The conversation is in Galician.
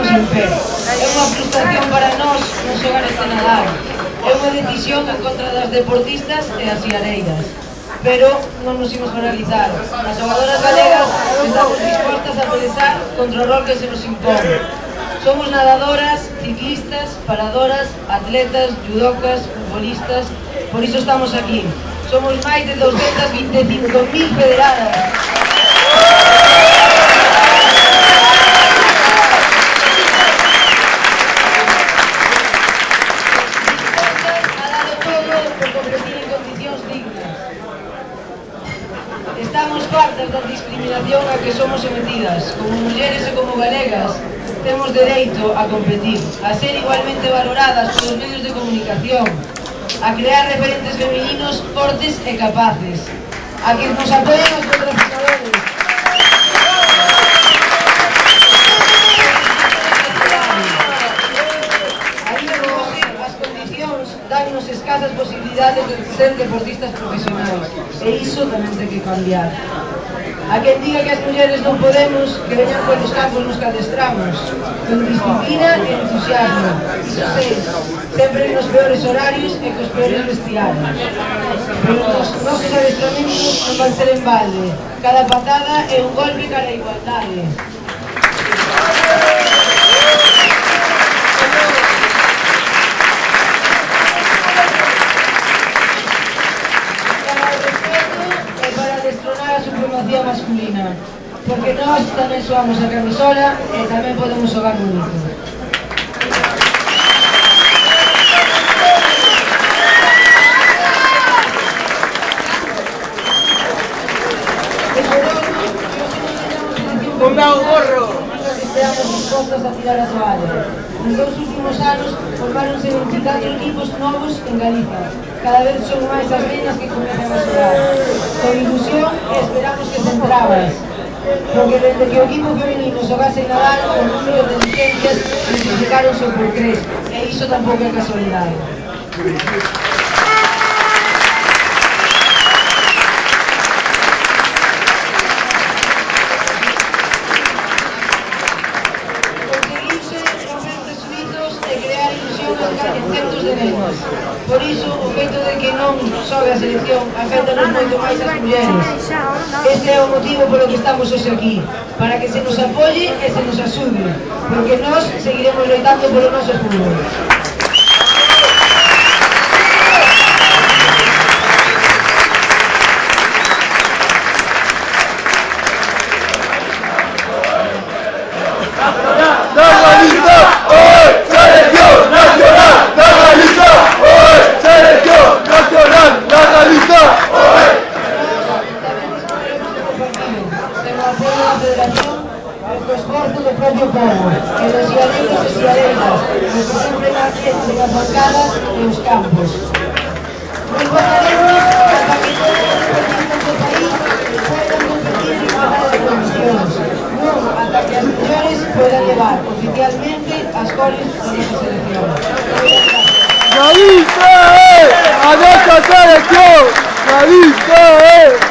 sin pé. É unha frustración para nós non xogar este Nadal. É unha decisión en contra das deportistas e as iareiras. Pero non nos imos paralizar. As xogadoras galegas estamos dispostas a pelexar contra o rol que se nos impón. Somos nadadoras, ciclistas, paradoras, atletas, judocas, futbolistas, por iso estamos aquí. Somos máis de 225.000 federadas. Estamos fartas da discriminación a que somos sometidas. Como mulleres e como galegas, temos dereito a competir, a ser igualmente valoradas polos medios de comunicación, a crear referentes femininos fortes e capaces, a que nos apoien os patrocinadores. Dannos escasas posibilidades de ser deportistas profesionais e iso tamén ten que cambiar. A quen diga que as mulleres non podemos, que veñan polos campos nos que adestramos, con disciplina e entusiasmo, iso sei, sempre nos peores horarios e cos peores vestiarios. Pero os nosos adestramentos non van ser en balde, cada patada é un golpe cara a igualdade. A supremacía masculina, porque nós tamén xoamos a camisola e tamén podemos xogar bonito. Ponga o gorro! Esteamos dispostos a tirar a toalla. Nos 2 últimos anos formáronse 24 equipos novos en Galiza. Cada vez son máis as nenas que comezan a xogar. Con ilusión esperamos que centrabas, porque desde que o equipo femenino xogase en Nadal, o número de licencias multiplicaronse por 3, e iso tampouco é casualidade. Por iso, o feito de que non xogue a selección afectanos moito máis as mulleres. Este é o motivo polo que estamos hoxe aquí, para que se nos apoie e se nos axude, porque nós seguiremos loitando polo noso fútbol. Campos. Nos votaremos para que todos os deportistas do país puedan competir en igualdade de condicións, non ata que as mulleres puedan levar oficialmente as cores da nosa selección. ¡Galicia! ¡A nosa selección! ¡Galicia!